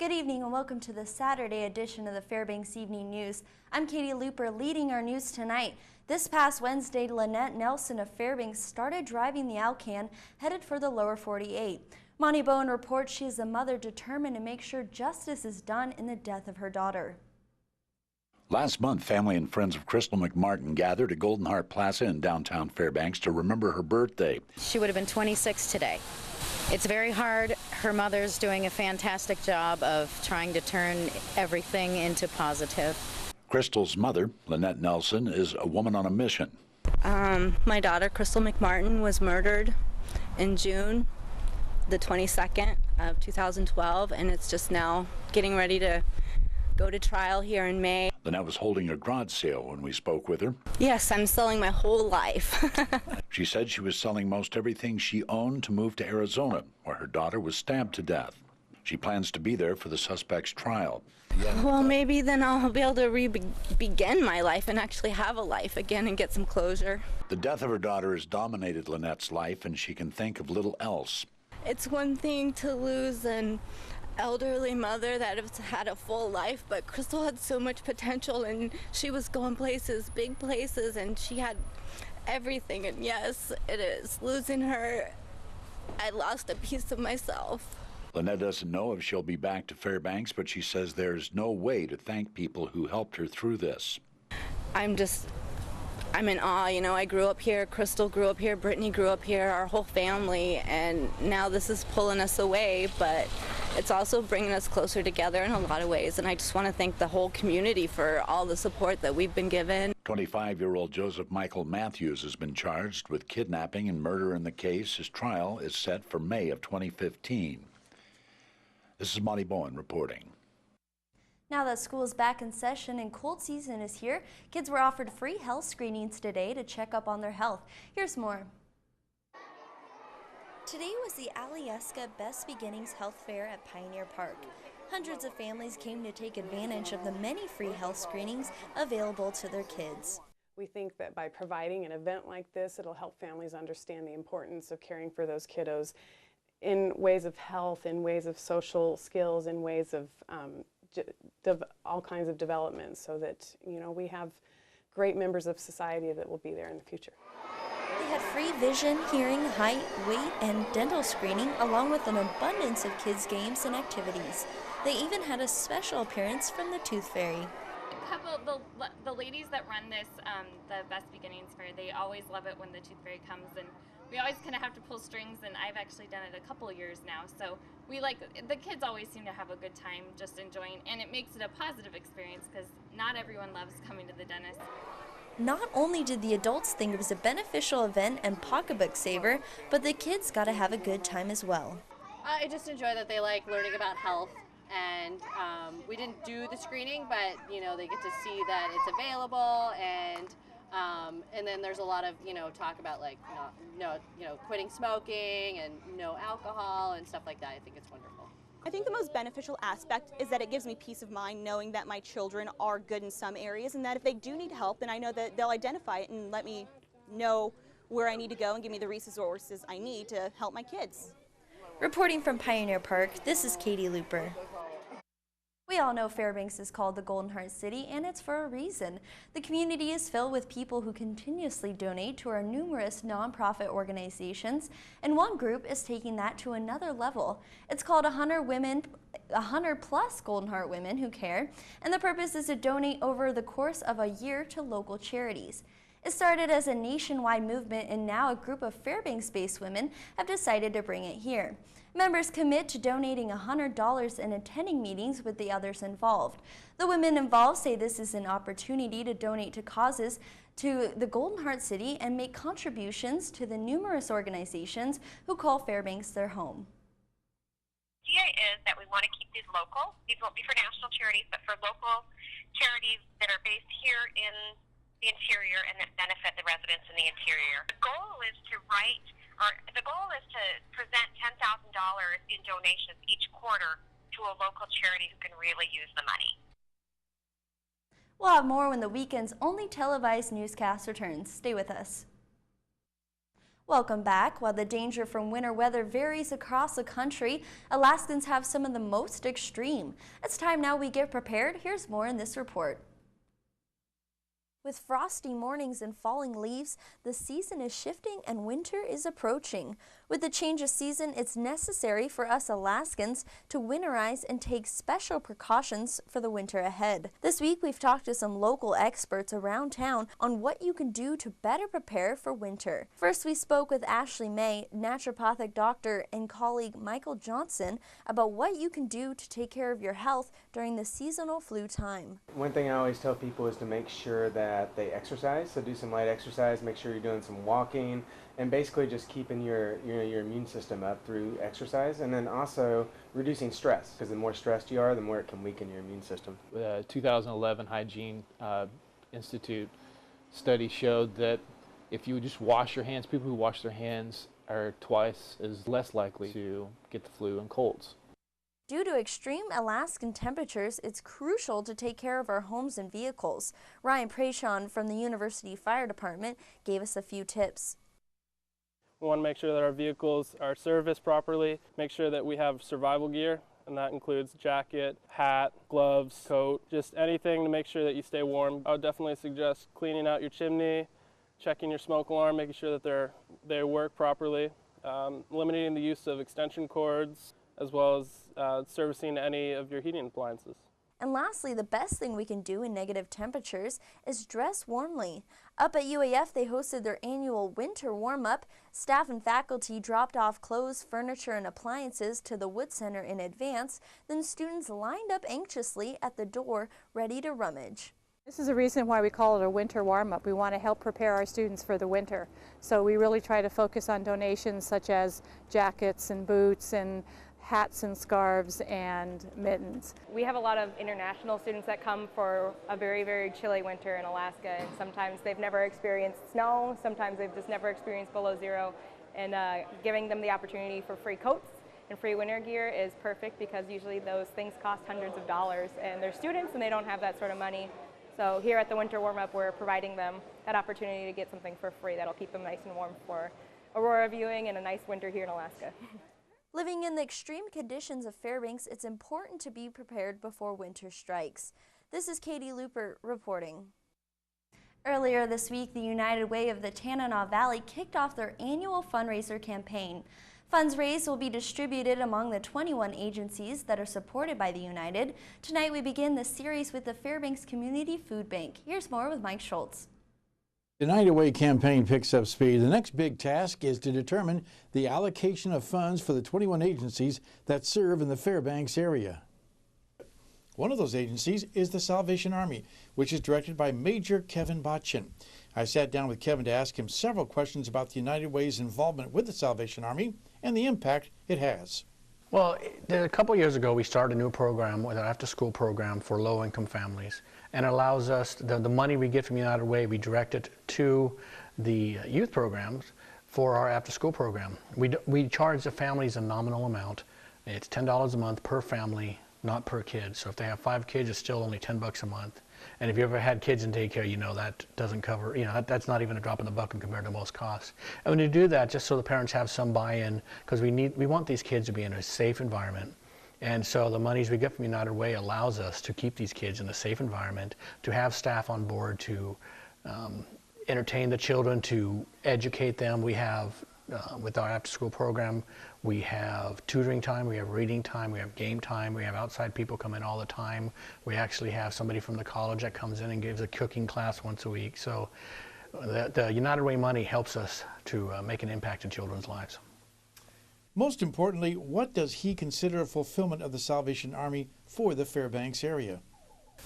Good evening and welcome to the Saturday edition of the Fairbanks Evening News. I'm Katie Looper leading our news tonight. This past Wednesday, Lynette Nelson of Fairbanks started driving the Alcan headed for the lower 48. Monty Bowen reports she is a mother determined to make sure justice is done in the death of her daughter. Last month, family and friends of Crystal McMartin gathered at Golden Heart Plaza in downtown Fairbanks to remember her birthday. She would have been 26 today. It's very hard. Her mother's doing a fantastic job of trying to turn everything into positive. Crystal's mother, Lynette Nelson, is a woman on a mission. My daughter, Crystal McMartin, was murdered in June the 22nd of 2012, and it's just now getting ready to go to trial here in May. Lynette was holding a garage sale when we spoke with her. Yes, I'm selling my whole life. She said she was selling most everything she owned to move to Arizona, where her daughter was stabbed to death. She plans to be there for the suspect's trial. Well, maybe then I'll be able to begin my life and actually have a life again and get some closure. The death of her daughter has dominated Lynette's life, and she can think of little else. It's one thing to lose an elderly mother that has had a full life, but Crystal had so much potential and she was going places, big places, and she had everything. And yes, it is. Losing her, I lost a piece of myself. Lynette doesn't know if she'll be back to Fairbanks, but she says there's no way to thank people who helped her through this. I'm in awe. You know, I grew up here, Crystal grew up here, Brittany grew up here, our whole family, and now this is pulling us away, but it's also bringing us closer together in a lot of ways, and I just want to thank the whole community for all the support that we've been given. 25-year-old Joseph Michael Matthews has been charged with kidnapping and murder in the case. His trial is set for May of 2015. This is Monty Bowen reporting. Now that school is back in session and cold season is here, kids were offered free health screenings today to check up on their health. Here's more. Today was the Alyeska Best Beginnings Health Fair at Pioneer Park. Hundreds of families came to take advantage of the many free health screenings available to their kids. We think that by providing an event like this, it'll help families understand the importance of caring for those kiddos in ways of health, in ways of social skills, in ways of all kinds of development, so that, you know, we have great members of society that will be there in the future. They had free vision, hearing, height, weight, and dental screening, along with an abundance of kids' games and activities. They even had a special appearance from the Tooth Fairy. The ladies that run this, the Best Beginnings Fair, they always love it when the Tooth Fairy comes, and we always kind of have to pull strings, and I've actually done it a couple of years now, so the kids always seem to have a good time just enjoying, and it makes it a positive experience because not everyone loves coming to the dentist. Not only did the adults think it was a beneficial event and pocketbook saver, but the kids got to have a good time as well. I just enjoy that they like learning about health, and we didn't do the screening, but you know, they get to see that it's available, and then there's a lot of, you know, talk about like quitting smoking and no alcohol and stuff like that. I think it's wonderful. I think the most beneficial aspect is that it gives me peace of mind knowing that my children are good in some areas, and that if they do need help, then I know that they'll identify it and let me know where I need to go and give me the resources I need to help my kids. Reporting from Pioneer Park, this is Katie Looper. We all know Fairbanks is called the Golden Heart City, and it's for a reason. The community is filled with people who continuously donate to our numerous nonprofit organizations, and one group is taking that to another level. It's called 100 plus Golden Heart Women Who Care, and the purpose is to donate over the course of a year to local charities. It started as a nationwide movement, and now a group of Fairbanks-based women have decided to bring it here. Members commit to donating $100 and attending meetings with the others involved. The women involved say this is an opportunity to donate to causes to the Golden Heart City and make contributions to the numerous organizations who call Fairbanks their home. The idea is that we want to keep these local. These won't be for national charities, but for local charities that are based here in the interior and that benefit the residents in the interior. The goal is to present $10,000 in donations each quarter to a local charity who can really use the money. We'll have more when the weekend's only televised newscast returns. Stay with us. Welcome back. While the danger from winter weather varies across the country, Alaskans have some of the most extreme. It's time now we get prepared. Here's more in this report. With frosty mornings and falling leaves, the season is shifting and winter is approaching. With the change of season, it's necessary for us Alaskans to winterize and take special precautions for the winter ahead. This week, we've talked to some local experts around town on what you can do to better prepare for winter. First, we spoke with Ashley May, naturopathic doctor, and colleague Michael Johnson about what you can do to take care of your health during the seasonal flu time. One thing I always tell people is to make sure that they exercise, so do some light exercise, make sure you're doing some walking, and basically just keeping your immune system up through exercise, and then also reducing stress, because the more stressed you are, the more it can weaken your immune system. The 2011 Hygiene Institute study showed that if you just wash your hands, people who wash their hands are twice as less likely to get the flu and colds. Due to extreme Alaskan temperatures, it's crucial to take care of our homes and vehicles. Ryan Prashon from the University Fire Department gave us a few tips. We want to make sure that our vehicles are serviced properly, make sure that we have survival gear, and that includes jacket, hat, gloves, coat, just anything to make sure that you stay warm. I would definitely suggest cleaning out your chimney, checking your smoke alarm, making sure that they work properly, limiting the use of extension cords, as well as servicing any of your heating appliances. And lastly, the best thing we can do in negative temperatures is dress warmly. Up at UAF, they hosted their annual winter warm-up. Staff and faculty dropped off clothes, furniture, and appliances to the Wood Center in advance. Then students lined up anxiously at the door, ready to rummage. This is the reason why we call it a winter warm-up. We want to help prepare our students for the winter. So we really try to focus on donations such as jackets and boots and hats and scarves and mittens. We have a lot of international students that come for a very, very chilly winter in Alaska, and sometimes they've never experienced snow, sometimes they've just never experienced below zero, and giving them the opportunity for free coats and free winter gear is perfect because usually those things cost hundreds of dollars, and they're students and they don't have that sort of money. So here at the winter warm-up, we're providing them that opportunity to get something for free that'll keep them nice and warm for aurora viewing and a nice winter here in Alaska. Living in the extreme conditions of Fairbanks, it's important to be prepared before winter strikes. This is Katie Looper reporting. Earlier this week, the United Way of the Tanana Valley kicked off their annual fundraiser campaign. Funds raised will be distributed among the 21 agencies that are supported by the United. Tonight, we begin the series with the Fairbanks Community Food Bank. Here's more with Mike Schultz. The United Way campaign picks up speed. The next big task is to determine the allocation of funds for the 21 agencies that serve in the Fairbanks area. One of those agencies is the Salvation Army, which is directed by Major Kevin Botchin. I sat down with Kevin to ask him several questions about the United Way's involvement with the Salvation Army and the impact it has. Well, a couple years ago, we started a new program, with an after-school program for low-income families, and it allows us, the money we get from United Way, we direct it to the youth programs for our after-school program. We charge the families a nominal amount. It's $10 a month per family, not per kid. So if they have 5 kids, it's still only $10 a month. And if you ever had kids in daycare, you know that doesn't cover, that's not even a drop in the bucket compared to most costs. And when you do that, just so the parents have some buy-in, because we want these kids to be in a safe environment. And so the monies we get from United Way allows us to keep these kids in a safe environment, to have staff on board to entertain the children, to educate them. We have, with our after-school program, we have tutoring time, we have reading time, we have game time, we have outside people come in all the time. We actually have somebody from the college that comes in and gives a cooking class once a week. So the United Way money helps us to make an impact in children's lives. Most importantly, what does he consider a fulfillment of the Salvation Army for the Fairbanks area?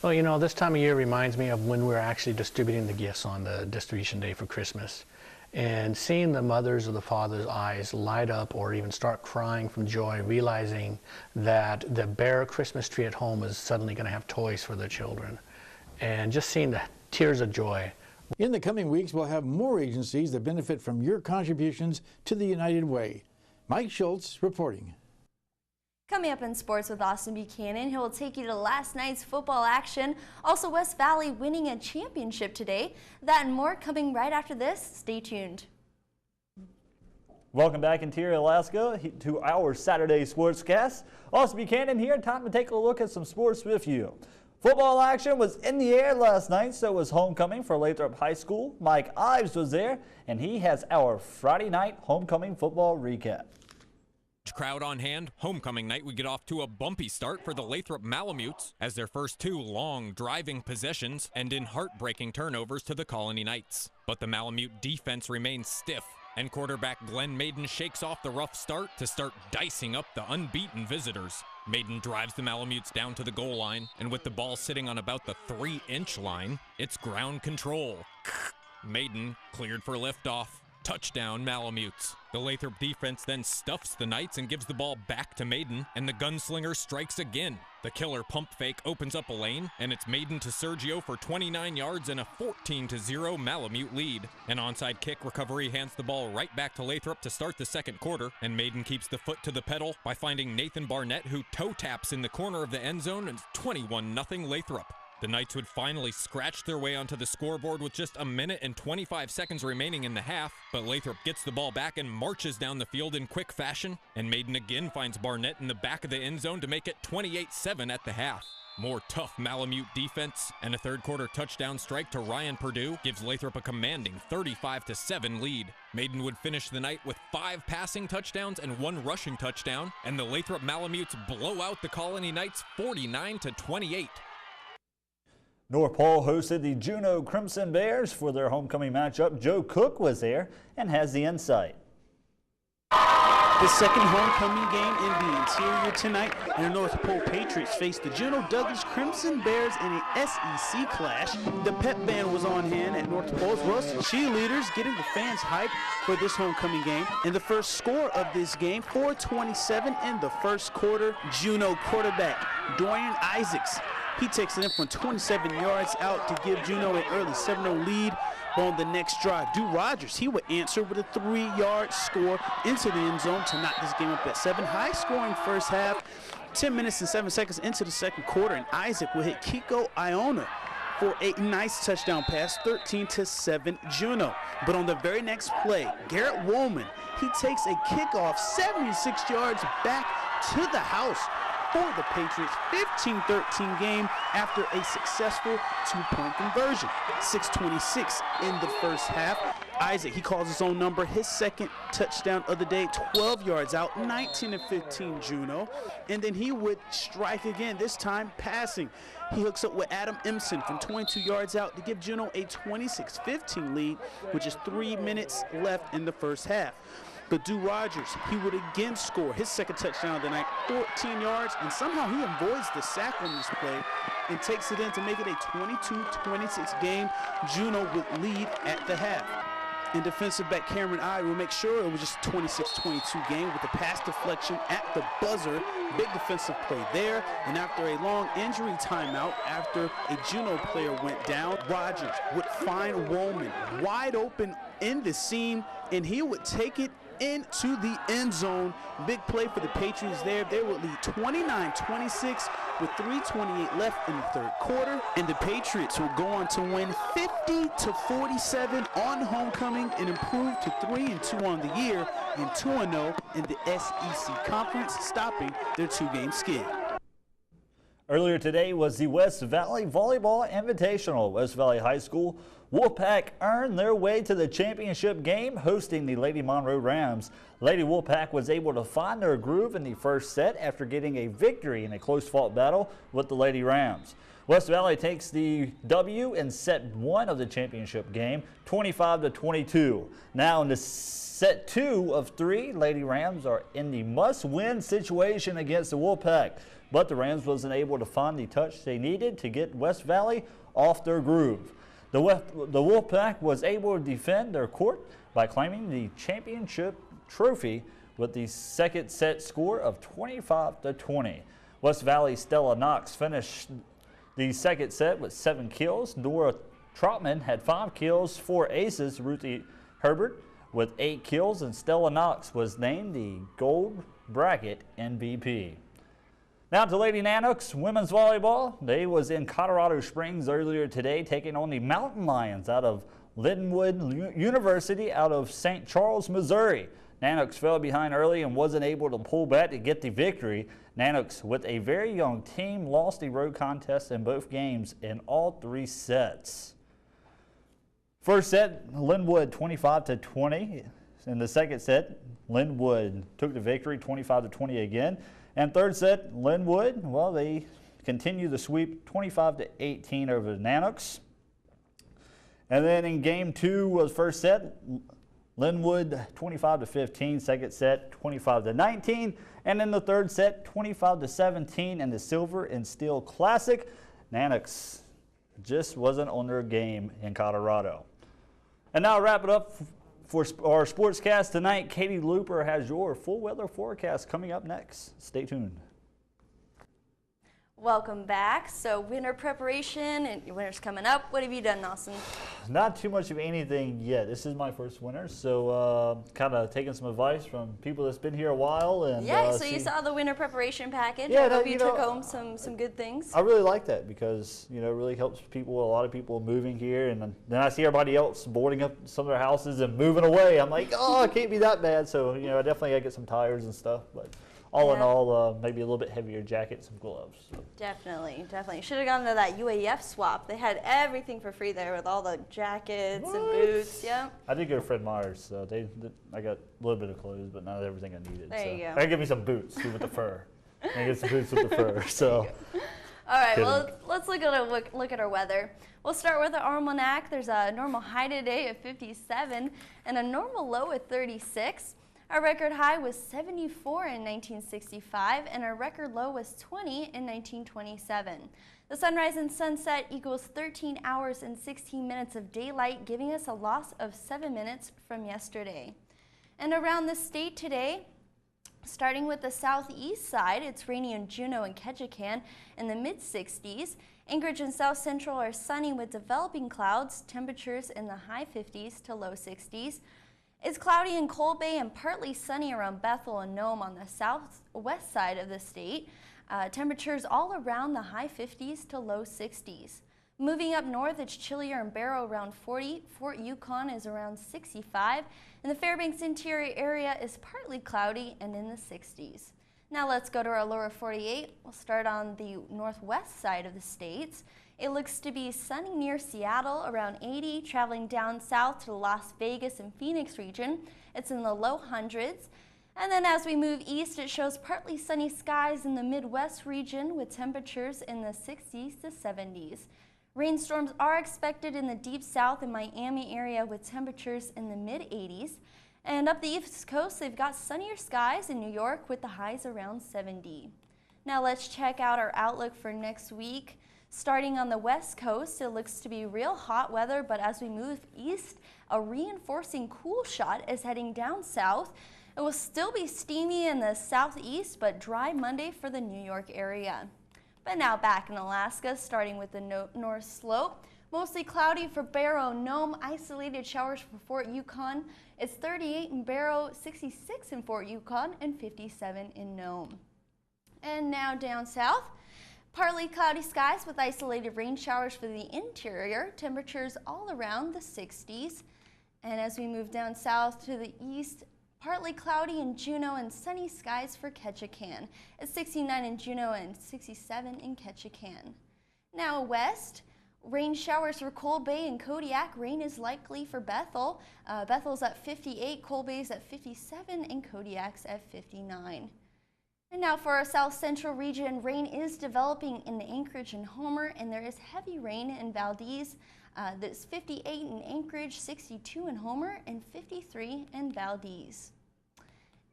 Well, this time of year reminds me of when we're actually distributing the gifts on the distribution day for Christmas. And seeing the mothers or the fathers' eyes light up or even start crying from joy, realizing that the bare Christmas tree at home is suddenly going to have toys for their children. And just seeing the tears of joy. In the coming weeks, we'll have more agencies that benefit from your contributions to the United Way. Mike Schultz reporting. Coming up in sports with Austin Buchanan, he will take you to last night's football action. Also, West Valley winning a championship today. That and more coming right after this. Stay tuned. Welcome back, Interior Alaska, to our Saturday Sportscast. Austin Buchanan here. Time to take a look at some sports with you. Football action was in the air last night, so was homecoming for Lathrop High School. Mike Ives was there, and he has our Friday night homecoming football recap. Crowd on hand, homecoming night would get off to a bumpy start for the Lathrop Malamutes as their first two long driving possessions end in heartbreaking turnovers to the Colony Knights. But the Malamute defense remains stiff, and quarterback Glenn Maiden shakes off the rough start to start dicing up the unbeaten visitors. Maiden drives the Malamutes down to the goal line, and with the ball sitting on about the 3-inch line, it's ground control. Maiden cleared for liftoff. Touchdown, Malamutes. The Lathrop defense then stuffs the Knights and gives the ball back to Maiden, and the gunslinger strikes again. The killer pump fake opens up a lane, and it's Maiden to Sergio for 29 yards and a 14-0 Malamute lead. An onside kick recovery hands the ball right back to Lathrop to start the second quarter, and Maiden keeps the foot to the pedal by finding Nathan Barnett, who toe taps in the corner of the end zone, and 21-0 Lathrop. The Knights would finally scratch their way onto the scoreboard with just 1 minute and 25 seconds remaining in the half, but Lathrop gets the ball back and marches down the field in quick fashion, and Maiden again finds Barnett in the back of the end zone to make it 28-7 at the half. More tough Malamute defense and a third quarter touchdown strike to Ryan Perdue gives Lathrop a commanding 35-7 lead. Maiden would finish the night with 5 passing touchdowns and 1 rushing touchdown, and the Lathrop Malamutes blow out the Colony Knights 49-28. North Pole hosted the Juneau Crimson Bears for their homecoming matchup. Joe Cook was there and has the insight. The second homecoming game in the interior tonight, and the North Pole Patriots faced the Juneau Douglas Crimson Bears in an SEC clash. The pep band was on hand at North Pole, as well as the cheerleaders getting the fans hyped for this homecoming game. And the first score of this game, 4:27 in the first quarter. Juneau quarterback Dorian Isaacs, he takes it in from 27 yards out to give Juneau an early 7-0 lead. On the next drive, Drew Rogers, he would answer with a 3-yard score into the end zone to knock this game up at 7. High-scoring first half, 10 minutes and 7 seconds into the second quarter, and Isaac will hit Kiko Iona for a nice touchdown pass, 13-7 Juneau. But on the very next play, Garrett Woolman, he takes a kickoff 76 yards back to the house for the Patriots, 15-13 game after a successful 2-point conversion. 6:26 in the first half. Isaac, he calls his own number, his second touchdown of the day, 12 yards out, 19-15 Juneau. And then he would strike again, this time passing. He hooks up with Adam Empson from 22 yards out to give Juneau a 26-15 lead, with just 3 minutes left in the first half. But Drew Rogers, he would again score his second touchdown of the night, 14 yards, and somehow he avoids the sack on this play and takes it in to make it a 22-26 game. Juneau would lead at the half. And defensive back Cameron I will make sure it was just a 26-22 game with a pass deflection at the buzzer. Big defensive play there. And after a long injury timeout, after a Juneau player went down, Rogers would find Woolman wide open in the seam, and he would take it into the end zone. Big play for the Patriots there. They would lead 29-26 with 3:28 left in the third quarter, and the Patriots will go on to win 50-47 on homecoming and improve to 3-2 on the year and 2-0 in the SEC Conference, stopping their 2-game skid. Earlier today was the West Valley Volleyball Invitational. West Valley High School Wolfpack earned their way to the championship game, hosting the Lady Monroe Rams. Lady Wolfpack was able to find their groove in the first set after getting a victory in a close-fought battle with the Lady Rams. West Valley takes the W in set 1 of the championship game, 25-22. Now in the set 2 of 3, Lady Rams are in the must-win situation against the Wolfpack, but the Rams wasn't able to find the touch they needed to get West Valley off their groove. The Wolfpack was able to defend their court by claiming the championship trophy with the second set score of 25-20. West Valley Stella Knox finished the second set with 7 kills. Nora Trotman had 5 kills, 4 aces. Ruthie Herbert with 8 kills, and Stella Knox was named the Gold Bracket MVP. Now to Lady Nanooks women's volleyball. They was in Colorado Springs earlier today, taking on the Mountain Lions out of Lindenwood University out of St. Charles, Missouri. Nanox fell behind early and wasn't able to pull back to get the victory. Nanox, with a very young team, lost the road contest in both games in all 3 sets. First set, Linwood 25-20. In the second set, Linwood took the victory 25-20 again. And third set, Linwood, well, they continue the sweep 25-18 over the Nanox. And then in game 2 was first set, Linwood 25-15, second set 25-19, and in the third set 25-17 in the Silver and Steel Classic. Nanox just wasn't on their game in Colorado. And now wrap it up for our sportscast tonight. Katie Looper has your full weather forecast coming up next. Stay tuned. Welcome back. So winter preparation and winter's coming up. What have you done, Austin? Not too much of anything yet. This is my first winter, so kind of taking some advice from people that's been here a while. And yeah, so you saw the winter preparation package. Yeah, I hope you took home some good things. I really like that because, you know, it really helps people, a lot of people moving here. And then I see everybody else boarding up some of their houses and moving away. I'm like, oh, it can't be that bad. So, you know, I definitely got to get some tires and stuff. But all in all, maybe a little bit heavier jacket, some gloves. So. Definitely. Should have gone to that UAF swap. They had everything for free there with all the jackets and boots. Yeah. I did go to Fred Meyer's, so I got a little bit of clothes, but not everything I needed. There you go. I give me some boots too with the fur. I get some boots with the fur. So. All right. Well, let's look at our weather. We'll start with the almanac. There's a normal high today of 57 and a normal low at 36. Our record high was 74 in 1965, and our record low was 20 in 1927. The sunrise and sunset equals 13 hours and 16 minutes of daylight, giving us a loss of 7 minutes from yesterday. And around the state today, starting with the southeast side, it's rainy in Juneau and Ketchikan in the mid-60s. Anchorage and South Central are sunny with developing clouds, temperatures in the high 50s to low 60s. It's cloudy in Cold Bay and partly sunny around Bethel and Nome on the southwest side of the state. Temperatures all around the high 50s to low 60s. Moving up north, it's chillier in Barrow around 40. Fort Yukon is around 65. And the Fairbanks interior area is partly cloudy and in the 60s. Now let's go to our lower 48. We'll start on the northwest side of the states. It looks to be sunny near Seattle, around 80, traveling down south to the Las Vegas and Phoenix region. It's in the low hundreds. And then as we move east, it shows partly sunny skies in the Midwest region with temperatures in the 60s to 70s. Rainstorms are expected in the deep south and Miami area with temperatures in the mid-80s. And up the East Coast, they've got sunnier skies in New York with the highs around 70. Now let's check out our outlook for next week. Starting on the west coast, it looks to be real hot weather, but as we move east, a reinforcing cool shot is heading down south. It will still be steamy in the southeast, but dry Monday for the New York area. But now back in Alaska, starting with the north slope. Mostly cloudy for Barrow, Nome, isolated showers for Fort Yukon. It's 38 in Barrow, 66 in Fort Yukon, and 57 in Nome. And now down south. Partly cloudy skies with isolated rain showers for the interior, temperatures all around the 60s. And as we move down south to the east, partly cloudy in Juneau and sunny skies for Ketchikan. It's 69 in Juneau and 67 in Ketchikan. Now west, rain showers for Cold Bay and Kodiak. Rain is likely for Bethel. Bethel's at 58, Cold Bay's at 57, and Kodiak's at 59. And now for our south central region, rain is developing in Anchorage and Homer, and there is heavy rain in Valdez. There's 58 in Anchorage, 62 in Homer, and 53 in Valdez.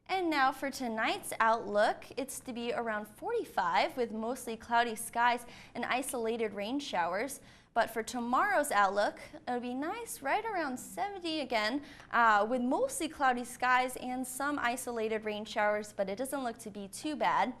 And now for tonight's outlook, it's to be around 45 with mostly cloudy skies and isolated rain showers. But for tomorrow's outlook, it'll be nice, right around 70 again, with mostly cloudy skies and some isolated rain showers, but it doesn't look to be too bad.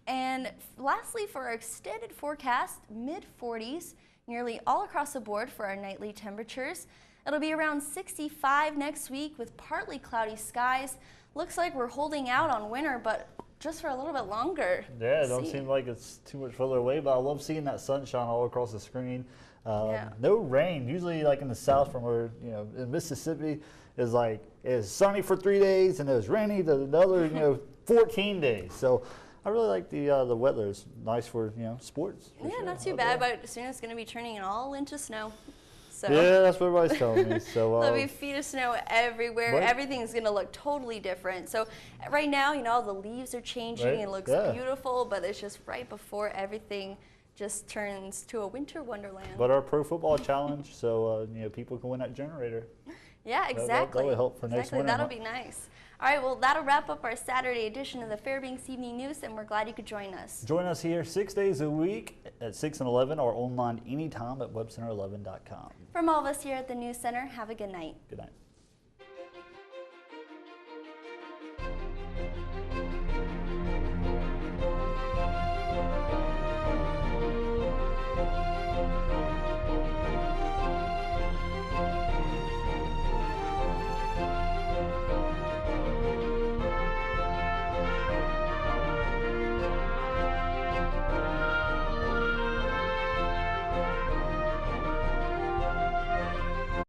And lastly, for our extended forecast, mid-40s, nearly all across the board for our nightly temperatures. It'll be around 65 next week with partly cloudy skies. Looks like we're holding out on winter, but just for a little bit longer. Yeah, it don't seem like it's too much further away, but I love seeing that sunshine all across the screen. No rain. Usually, like in the south, from where in Mississippi, is like it's sunny for 3 days and it was rainy the other 14 days. So I really like the weather. It's nice for sports. Yeah, sure. Not too bad. But soon it's going to be turning it all into snow. So. Yeah, that's what everybody's telling me. So there'll be feet of snow everywhere. Right. Everything's going to look totally different. So right now, the leaves are changing. Right. It looks beautiful, but it's just right before everything just turns to a winter wonderland. But our Pro Football Challenge, so people can win that generator. Yeah, exactly. That would help for next winter. That'll be nice. All right, well, that'll wrap up our Saturday edition of the Fairbanks Evening News, and we're glad you could join us. Join us here 6 days a week at 6 and 11, or online anytime at webcenter11.com. From all of us here at the News Center, have a good night. Good night.